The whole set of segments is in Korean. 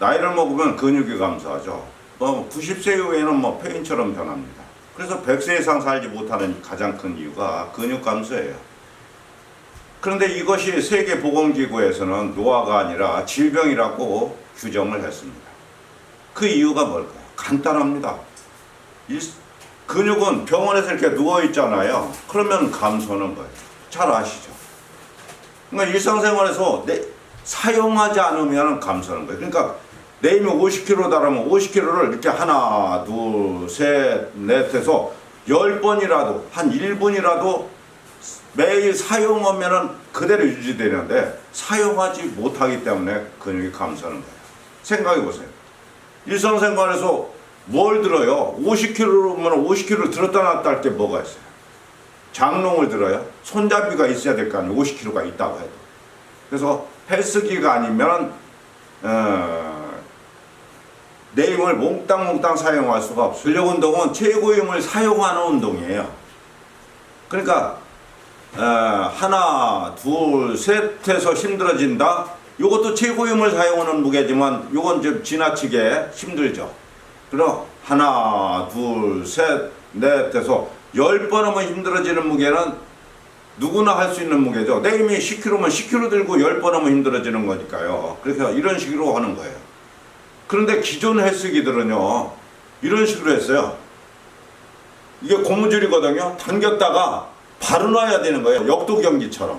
나이를 먹으면 근육이 감소하죠. 90세 이후에는 폐인처럼 변합니다. 그래서 100세 이상 살지 못하는 가장 큰 이유가 근육 감소예요. 그런데 이것이 세계보건기구에서는 노화가 아니라 질병이라고 규정을 했습니다. 그 이유가 뭘까요? 간단합니다. 근육은 병원에서 이렇게 누워있잖아요. 그러면 감소하는 거예요. 잘 아시죠? 그러니까 일상생활에서 사용하지 않으면 감소하는 거예요. 그러니까 내 힘이 50kg다라면 50kg를 이렇게 하나, 둘, 셋, 넷 해서 10번이라도, 한 1분이라도 매일 사용하면 그대로 유지되는데 사용하지 못하기 때문에 근육이 감소하는 거예요. 생각해 보세요. 일상생활에서 뭘 들어요? 50kg면 50kg 들었다 놨다 할 게 뭐가 있어요? 장롱을 들어요? 손잡이가 있어야 될 거 아니에요? 50kg가 있다고 해도. 그래서 헬스기가 아니면 내 힘을 몽땅 사용할 수가 없어요. 근력 운동은 최고의 힘을 사용하는 운동이에요. 그러니까 하나, 둘, 셋 해서 힘들어진다. 이것도 최고의 힘을 사용하는 무게지만 이건 좀 지나치게 힘들죠. 그럼 하나, 둘, 셋, 넷 해서 10번 하면 힘들어지는 무게는 누구나 할 수 있는 무게죠. 내 힘이 10kg면 10kg 들고 10번 하면 힘들어지는 거니까요. 그래서 이런 식으로 하는 거예요. 그런데 기존 헬스기들은요, 이런 식으로 했어요. 이게 고무줄이거든요. 당겼다가 바로 놔야 되는 거예요. 역도 경기처럼.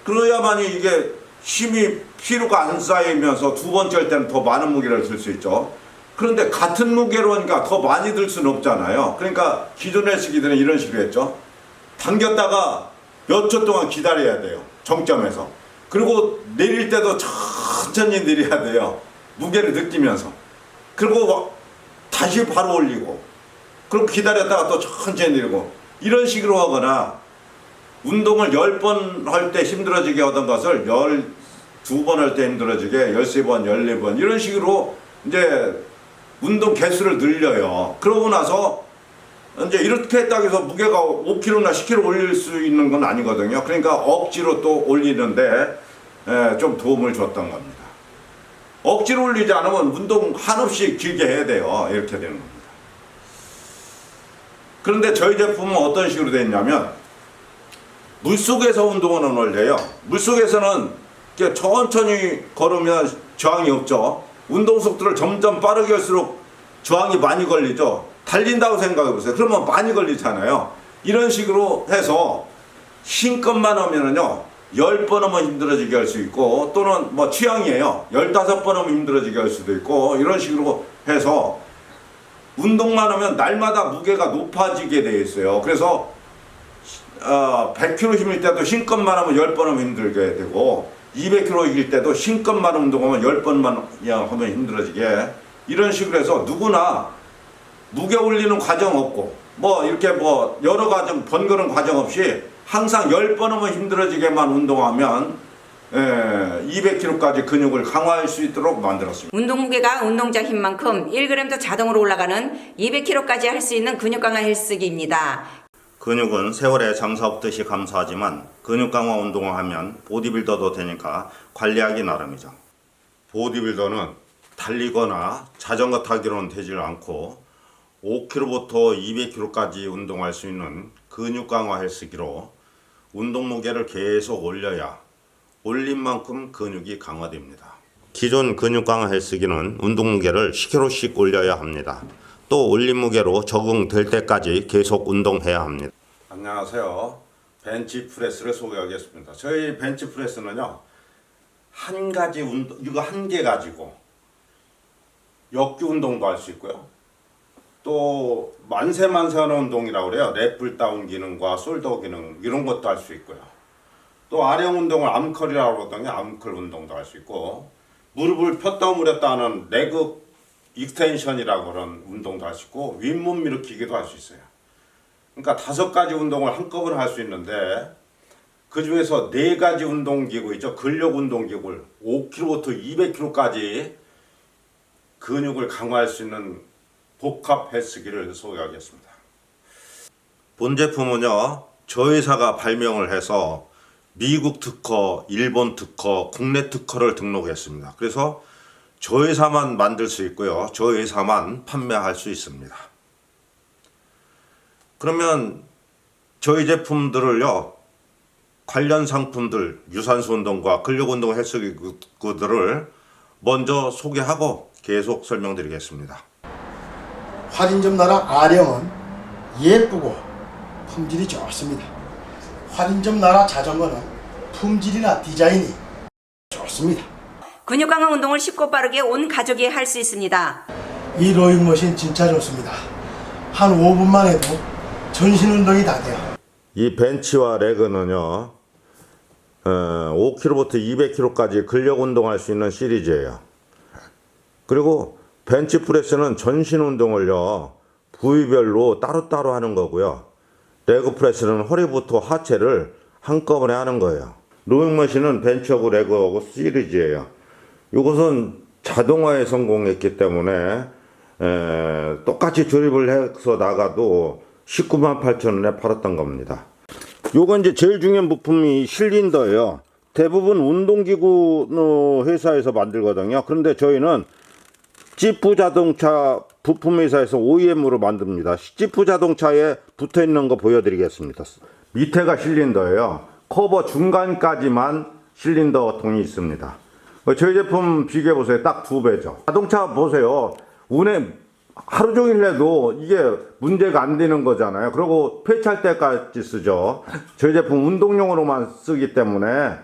그래야만이 이게 힘이 피로가 안 쌓이면서 두 번째 할 때는 더 많은 무게를 들 수 있죠. 그런데 같은 무게로 하니까 더 많이 들 수는 없잖아요. 그러니까 기존 헬스기들은 이런 식으로 했죠. 당겼다가 몇 초 동안 기다려야 돼요. 정점에서. 그리고 내릴 때도 천천히 내려야 돼요. 무게를 느끼면서. 그리고 다시 바로 올리고. 그리고 기다렸다가 또 천천히 내리고. 이런 식으로 하거나 운동을 10번 할 때 힘들어지게 하던 것을 12번 할 때 힘들어지게 13번, 14번 이런 식으로 이제 운동 개수를 늘려요. 그러고 나서 이제 이렇게 했다고 해서 무게가 5kg나 10kg 올릴 수 있는 건 아니거든요. 그러니까 억지로 또 올리는데 좀 도움을 줬던 겁니다. 억지로 올리지 않으면 운동 한없이 길게 해야 돼요. 이렇게 되는 겁니다. 그런데 저희 제품은 어떤 식으로 되어 있냐면 물속에서 운동하는 원리예요. 물속에서는 이렇게 천천히 걸으면 저항이 없죠. 운동 속도를 점점 빠르게 할수록 저항이 많이 걸리죠. 달린다고 생각해 보세요. 그러면 많이 걸리잖아요. 이런 식으로 해서 힘껏만 하면은요 10번 하면 힘들어지게 할 수 있고 또는 취향이에요. 15번 하면 힘들어지게 할 수도 있고 이런 식으로 해서 운동만 하면 날마다 무게가 높아지게 되어 있어요. 그래서 100kg 힘일 때도 힘껏만 하면 10번 하면 힘들게 되고 200kg일 때도 힘껏만 운동하면 10번만 하면 힘들어지게 이런 식으로 해서 누구나 무게 올리는 과정 없고 이렇게 여러 과정 번거로운 과정 없이 항상 10번 하면 힘들어지게만 운동하면 200kg까지 근육을 강화할 수 있도록 만들었습니다. 운동 무게가 운동자 힘만큼 1g도 자동으로 올라가는 200kg까지 할 수 있는 근육 강화 헬스기입니다. 근육은 세월에 장사 없듯이 감소하지만 근육 강화 운동을 하면 보디빌더도 되니까 관리하기 나름이죠. 보디빌더는 달리거나 자전거 타기로는 되질 않고 5kg부터 200kg까지 운동할 수 있는 근육 강화 헬스기로 운동 무게를 계속 올려야 올린 만큼 근육이 강화됩니다. 기존 근육 강화 헬스기는 운동 무게를 10kg씩 올려야 합니다. 또 올린 무게로 적응될 때까지 계속 운동해야 합니다. 안녕하세요. 벤치프레스를 소개하겠습니다. 저희 벤치프레스는요 한 가지 운동, 이거 한 개 가지고 역기 운동도 할 수 있고요. 또 만세하는 운동이라고 그래요. 랩풀 다운 기능과 숄더 기능 이런 것도 할 수 있고요. 또 아령 운동을 암컬이라고 그러더니 암컬 운동도 할 수 있고 무릎을 폈다 오므렸다 하는 레그 익스텐션이라고 그런 운동도 할 수 있고 윗몸 일으키기도 할 수 있어요. 그러니까 5가지 운동을 한꺼번에 할 수 있는데 그 중에서 4가지 운동기구 있죠. 근력 운동기구를 5kg부터 200kg까지 근육을 강화할 수 있는 복합 헬스기를 소개하겠습니다. 본 제품은요 저희 회사가 발명을 해서 미국 특허, 일본 특허, 국내 특허를 등록했습니다. 그래서 저회사만 만들 수 있고요. 저회사만 판매할 수 있습니다. 그러면 저희 제품들을요, 관련 상품들, 유산소 운동과 근력 운동 헬스기구들을 먼저 소개하고 계속 설명드리겠습니다. 할인점 나라 아령은 예쁘고 품질이 좋습니다. 할인점 나라 자전거는 품질이나 디자인이 좋습니다. 근육 강화 운동을 쉽고 빠르게 온 가족이 할 수 있습니다. 이 로잉머신 진짜 좋습니다. 한 5분만 해도 전신 운동이 다 돼요. 이 벤치와 레그는요, 5kg부터 200kg까지 근력 운동할 수 있는 시리즈예요. 그리고 벤치 프레스는 전신 운동을요, 부위별로 따로따로 하는 거고요. 레그 프레스는 허리부터 하체를 한꺼번에 하는 거예요. 로잉머신은 벤치하고 레그하고 시리즈예요. 이것은 자동화에 성공했기 때문에 똑같이 조립을 해서 나가도 19만 8천 원에 팔았던 겁니다. 요건 이제 제일 중요한 부품이 실린더예요. 대부분 운동기구 회사에서 만들거든요. 그런데 저희는 지프 자동차 부품 회사에서 OEM으로 만듭니다. 지프 자동차에 붙어 있는 거 보여드리겠습니다. 밑에가 실린더예요. 커버 중간까지만 실린더 통이 있습니다. 저희 제품 비교해 보세요. 딱 2배죠. 자동차 보세요. 운행 하루 종일 해도 이게 문제가 안 되는 거잖아요. 그리고 폐차할 때까지 쓰죠. 저희 제품 운동용으로만 쓰기 때문에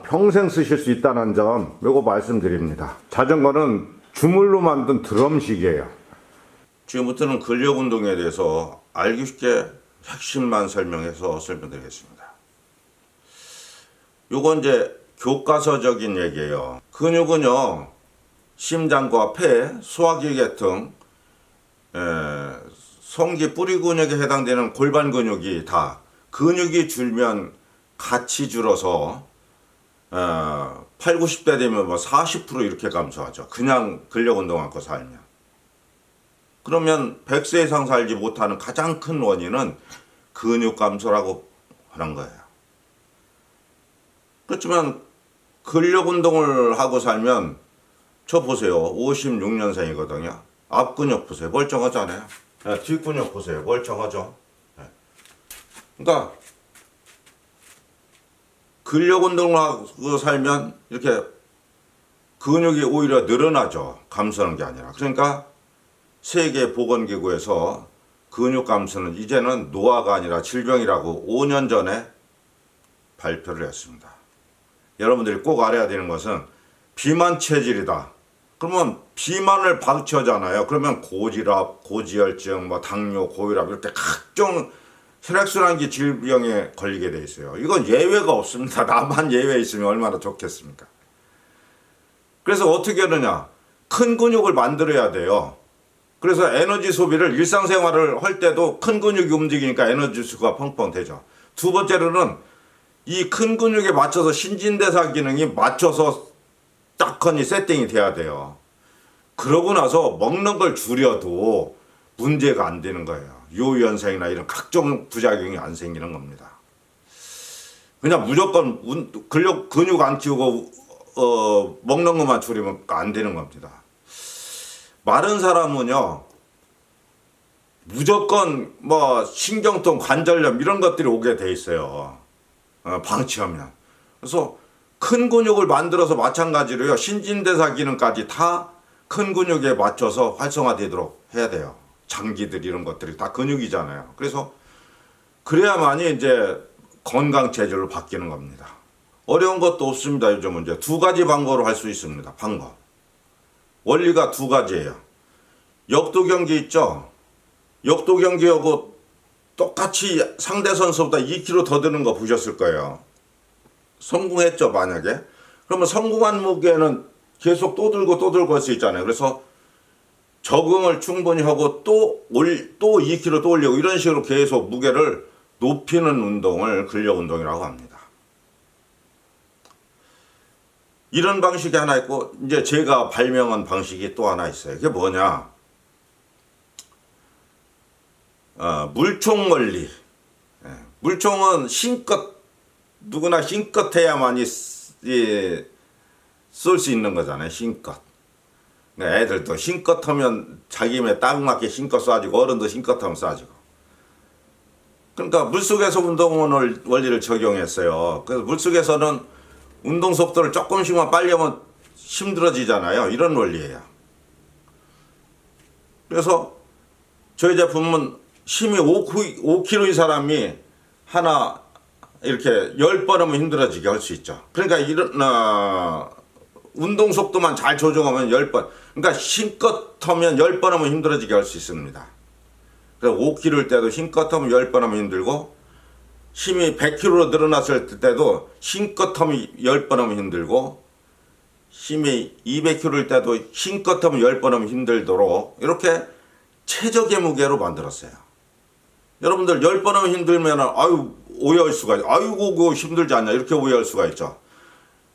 평생 쓰실 수 있다는 점 요거 말씀드립니다. 자전거는 주물로 만든 드럼식이에요. 지금부터는 근력 운동에 대해서 알기 쉽게 핵심만 설명해서 설명드리겠습니다. 요건 이제 교과서적인 얘기예요. 근육은요, 심장과 폐, 소화기계 등 성기 뿌리 근육에 해당되는 골반 근육이 다 근육이 줄면 같이 줄어서 8, 90대 되면 뭐 40% 이렇게 감소하죠. 그냥 근력 운동 않고 살면. 그러면 100세 이상 살지 못하는 가장 큰 원인은 근육 감소라고 하는 거예요. 그렇지만 근력 운동을 하고 살면 저 보세요. 56년생이거든요. 앞 근육 보세요. 멀쩡하잖아요. 뒷 근육 보세요. 멀쩡하죠. 그러니까 근력 운동을 하고 살면 이렇게 근육이 오히려 늘어나죠. 감소하는 게 아니라. 그러니까 세계보건기구에서 근육 감소는 이제는 노화가 아니라 질병이라고 5년 전에 발표를 했습니다. 여러분들이 꼭 알아야 되는 것은 비만 체질이다. 그러면 비만을 방치하잖아요. 그러면 고지압, 고지혈증, 뭐 당뇨, 고혈압 이렇게 각종 혈액순환기 질병에 걸리게 돼 있어요. 이건 예외가 없습니다. 나만 예외 있으면 얼마나 좋겠습니까? 그래서 어떻게 하느냐? 큰 근육을 만들어야 돼요. 그래서 에너지 소비를 일상생활을 할 때도 큰 근육이 움직이니까 에너지 수가 펑펑 되죠. 두 번째로는 이 큰 근육에 맞춰서 신진대사 기능이 맞춰서 딱하니 세팅이 돼야 돼요. 그러고 나서 먹는 걸 줄여도 문제가 안 되는 거예요. 요요현상이나 이런 각종 부작용이 안 생기는 겁니다. 그냥 무조건 근육 안 키우고 먹는 것만 줄이면 안 되는 겁니다. 마른 사람은요, 무조건 뭐 신경통, 관절염 이런 것들이 오게 돼 있어요. 방치하면. 그래서 큰 근육을 만들어서 마찬가지로요, 신진대사 기능까지 다 큰 근육에 맞춰서 활성화되도록 해야 돼요. 장기들 이런 것들이 다 근육이잖아요. 그래서 그래야만이 이제 건강 체질로 바뀌는 겁니다. 어려운 것도 없습니다. 요즘은 이제 두 가지 방법으로 할 수 있습니다. 방법. 원리가 두 가지예요. 역도 경기 있죠? 역도 경기하고 똑같이 상대 선수보다 2kg 더 드는 거 보셨을 거예요. 성공했죠, 만약에? 그러면 성공한 무게는 계속 또 들고 할 수 있잖아요. 그래서 적응을 충분히 하고 또 2kg 또 올리고 이런 식으로 계속 무게를 높이는 운동을 근력 운동이라고 합니다. 이런 방식이 하나 있고, 이제 제가 발명한 방식이 또 하나 있어요. 그게 뭐냐? 물총 원리. 물총은 힘껏, 누구나 힘껏 해야만이 쏠 수 있는 거잖아요. 힘껏. 그러니까 애들도 힘껏 하면 자기 힘에 딱 맞게 힘껏 쏴지고 어른도 힘껏 하면 쏴지고. 그러니까 물속에서 운동을 원리를 적용했어요. 그래서 물속에서는 운동 속도를 조금씩만 빨리 하면 힘들어지잖아요. 이런 원리예요. 그래서 저희 제품은 힘이 5kg의 사람이 하나 이렇게 10번 하면 힘들어지게 할 수 있죠. 그러니까 이런 운동 속도만 잘 조정하면 10번. 그러니까 힘껏 하면 10번 하면 힘들어지게 할 수 있습니다. 그래서 5kg일 때도 힘껏 하면 10번 하면 힘들고, 힘이 100kg로 늘어났을 때도 힘껏 하면 10번 하면 힘들고, 힘이 200kg일 때도 힘껏 하면 10번 하면 힘들도록 이렇게 최적의 무게로 만들었어요. 여러분들 10번 하면 힘들면 아유 오해할 수가 있죠. 아이고 그거 힘들지 않냐 이렇게 오해할 수가 있죠.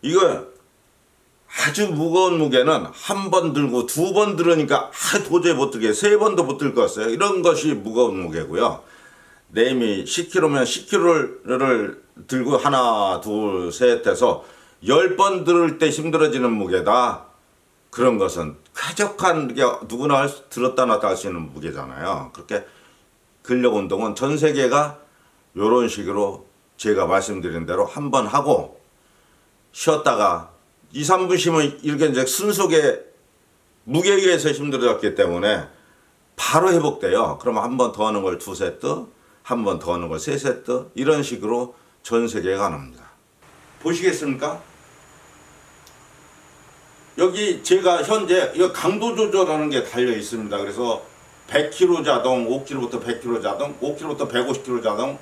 이거 아주 무거운 무게는 한 번 들고 두 번 들으니까 도저히 못 들게 세 번도 못 들 것 같아요. 이런 것이 무거운 무게고요. 내 힘이 10kg면 10kg를 들고 하나 둘 셋 해서 10번 들을 때 힘들어지는 무게다. 그런 것은 쾌적한 게 누구나 들었다 놨다 할 수 있는 무게잖아요. 그렇게 근력 운동은 전 세계가 이런 식으로 제가 말씀드린 대로 한 번 하고 쉬었다가 2, 3분 쉬면 이렇게 이제 순속에 무게에 의해서 힘들어졌기 때문에 바로 회복돼요. 그러면 한 번 더 하는 걸 2세트, 한 번 더 하는 걸 3세트 이런 식으로 전 세계가 가능합니다. 보시겠습니까? 여기 제가 현재 이 강도 조절하는 게 달려 있습니다. 그래서 100kg 자동, 5kg부터 100kg 자동, 5kg부터 150kg 자동,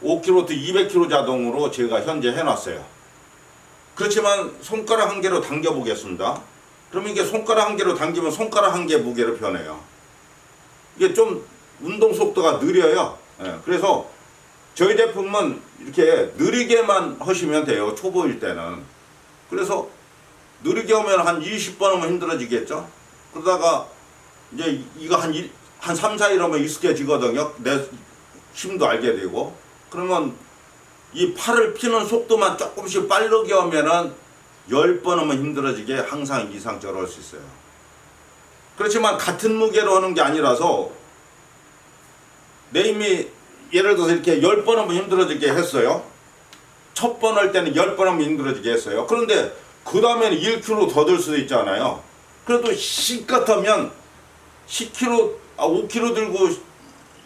5kg부터 200kg 자동으로 제가 현재 해놨어요. 그렇지만 손가락 한 개로 당겨 보겠습니다. 그러면 이게 손가락 한 개로 당기면 손가락 한 개 무게로 변해요. 이게 좀 운동 속도가 느려요. 그래서 저희 제품은 이렇게 느리게만 하시면 돼요. 초보일 때는. 그래서 느리게 하면 한 20번 하면 힘들어지겠죠. 그러다가 이제 이거 한 3, 4일 하면 익숙해지거든요. 내 힘도 알게 되고. 그러면 이 팔을 피는 속도만 조금씩 빠르게 하면은 10번 하면 힘들어지게 항상 이상적으로 할 수 있어요. 그렇지만 같은 무게로 하는 게 아니라서 내 힘이 예를 들어서 이렇게 10번 하면 힘들어지게 했어요. 첫 번 할 때는 10번 하면 힘들어지게 했어요. 그런데 그 다음에는 1kg 더 들 수도 있잖아요. 그래도 힘껏 하면 5kg 들고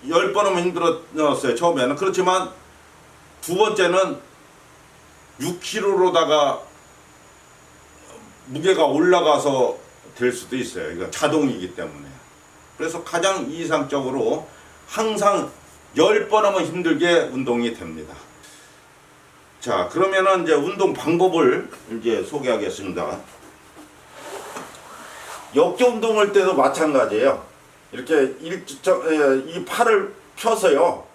10번 하면 힘들었어요. 처음에는. 그렇지만 두 번째는 6kg로다가 무게가 올라가서 될 수도 있어요. 이거 자동이기 때문에. 그래서 가장 이상적으로 항상 10번 하면 힘들게 운동이 됩니다. 자, 그러면은 이제 운동 방법을 이제 소개하겠습니다. 역교 운동할 때도 마찬가지예요. 이렇게 이 팔을 펴서요.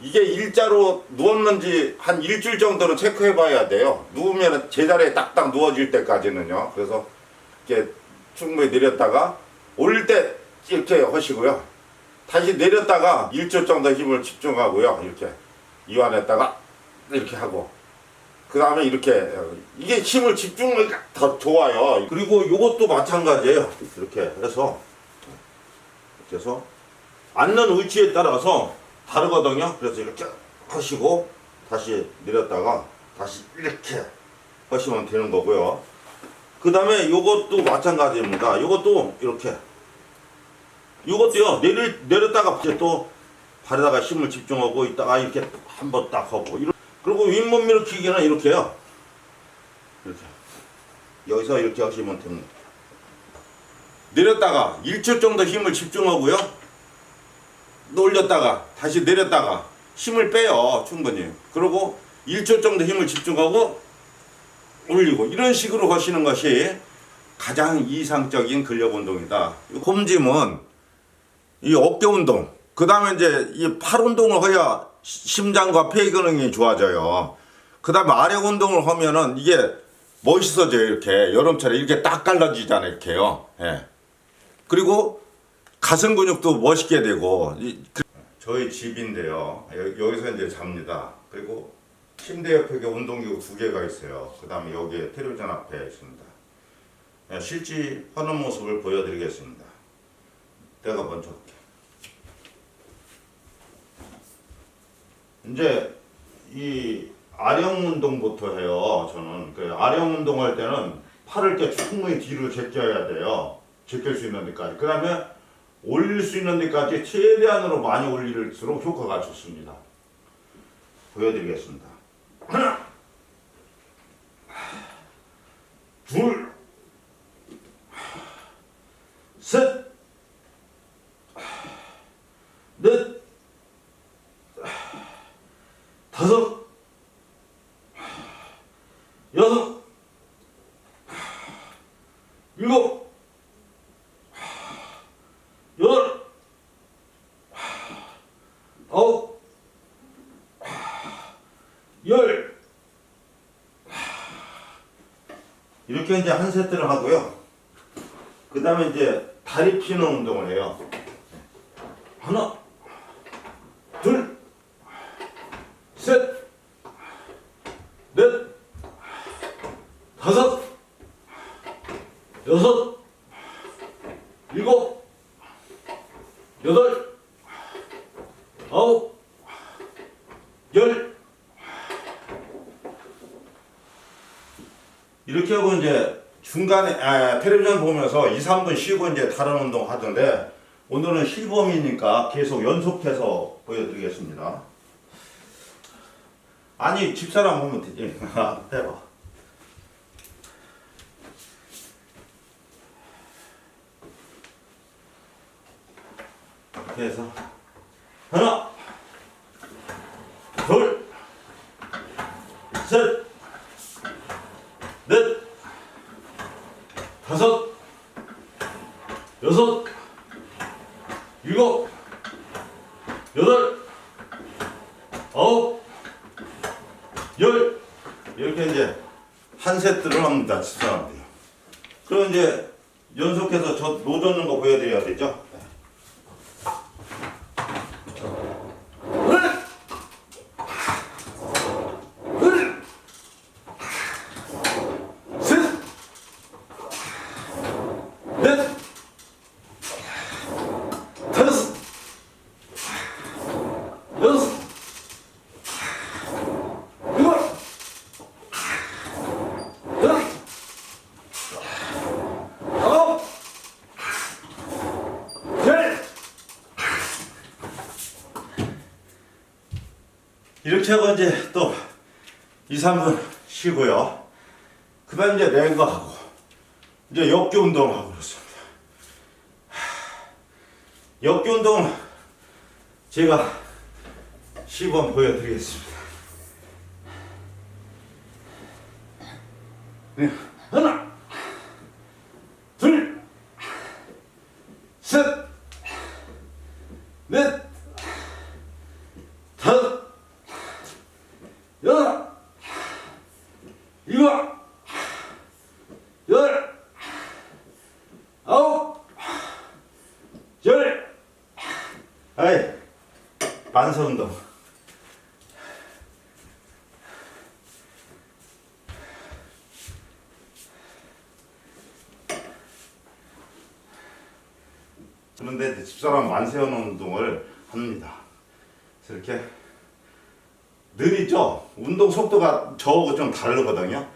이게 일자로 누웠는지 한 일주일 정도는 체크해 봐야 돼요. 누우면 제자리에 딱딱 누워질 때까지는요. 그래서 이렇게 충분히 내렸다가 올릴 때 이렇게 하시고요. 다시 내렸다가 일주일 정도 힘을 집중하고요. 이렇게 이완했다가 이렇게 하고 그 다음에 이렇게 이게 힘을 집중하기가 더 좋아요. 그리고 이것도 마찬가지예요. 이렇게 해서 앉는 위치에 따라서 다르거든요. 그래서 이렇게 하시고 다시 내렸다가 다시 이렇게 하시면 되는 거고요. 그 다음에 이것도 마찬가지입니다. 이것도 이렇게 이것도요 내렸다가 이제 또 발에다가 힘을 집중하고 있다가 이렇게 한번 딱 하고 그리고 윗몸 일으키기는 이렇게요. 이렇게 여기서 이렇게 하시면 됩니다. 내렸다가 1초 정도 힘을 집중하고요. 올렸다가 다시 내렸다가 힘을 빼요. 충분히. 그리고 1초 정도 힘을 집중하고 올리고 이런 식으로 하시는 것이 가장 이상적인 근력 운동이다. 홈짐은 이 어깨 운동, 그 다음에 이제 이 팔 운동을 해야 심장과 폐 기능이 좋아져요. 그 다음에 아래 운동을 하면은 이게 멋있어져요. 이렇게 여름철에 이렇게 딱 갈라지잖아요. 이렇게요. 예. 그리고 가슴 근육도 멋있게 되고 저희 집인데요. 여기서 이제 잡니다. 그리고 침대 옆에 운동기구 2개가 있어요. 그 다음에 여기에 텔레비전 앞에 있습니다. 실제 하는 모습을 보여드리겠습니다. 내가 먼저 할게. 이제 이 아령 운동부터 해요. 저는 그 아령 운동할 때는 팔을 이렇게 충분히 뒤로 제껴야 돼요. 제낄 수 있는 데까지. 그 다음에 올릴 수 있는 데까지 최대한으로 많이 올릴수록 효과가 좋습니다. 보여드리겠습니다. 하나, 둘, 셋, 넷, 다섯, 여섯, 일곱, 여덟, 아홉, 열. 이렇게 이제 한 세트를 하고요. 그 다음에 이제 다리 피는 운동을 해요. 하나, 둘, 셋, 넷, 다섯, 여섯, 일곱, 여덟, 아홉, 열. 이렇게 하고 이제 중간에 텔레비전 보면서 2, 3분 쉬고 이제 다른 운동 하던데 오늘은 실범이니까 계속 연속해서 보여드리겠습니다. 아니 집사람 보면 되지. 해봐. 이렇게 해서 하나, 둘, 셋, 넷, 다섯, 여섯, 일곱, 여덟, 아홉, 열. 이렇게 이제 한 세트를 합니다. 집사람들이. 그럼 이제 연속해서 저 노젓는 거 보여드려야 되죠. 이렇게 하고 이제 또 2, 3분 쉬고요. 그 다음 이제 랭거 하고 이제 역교 운동하고 그렇습니다. 역교 운동 제가 시범 보여드리겠습니다. 네. 하나, 둘, 셋, 넷, 다섯, 여덟, 일곱, 여덟, 아홉, 열. 아이, 반사 운동. 그런데 이제 집사람 만세하는 운동을 합니다. 그래서 이렇게 느리죠? 운동 속도가 저하고 좀 다르거든요.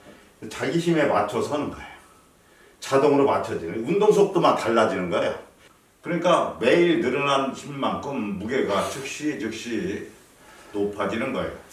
자기 힘에 맞춰서 하는 거예요. 자동으로 맞춰지는, 운동 속도만 달라지는 거예요. 그러니까 매일 늘어난 힘만큼 무게가 즉시 높아지는 거예요.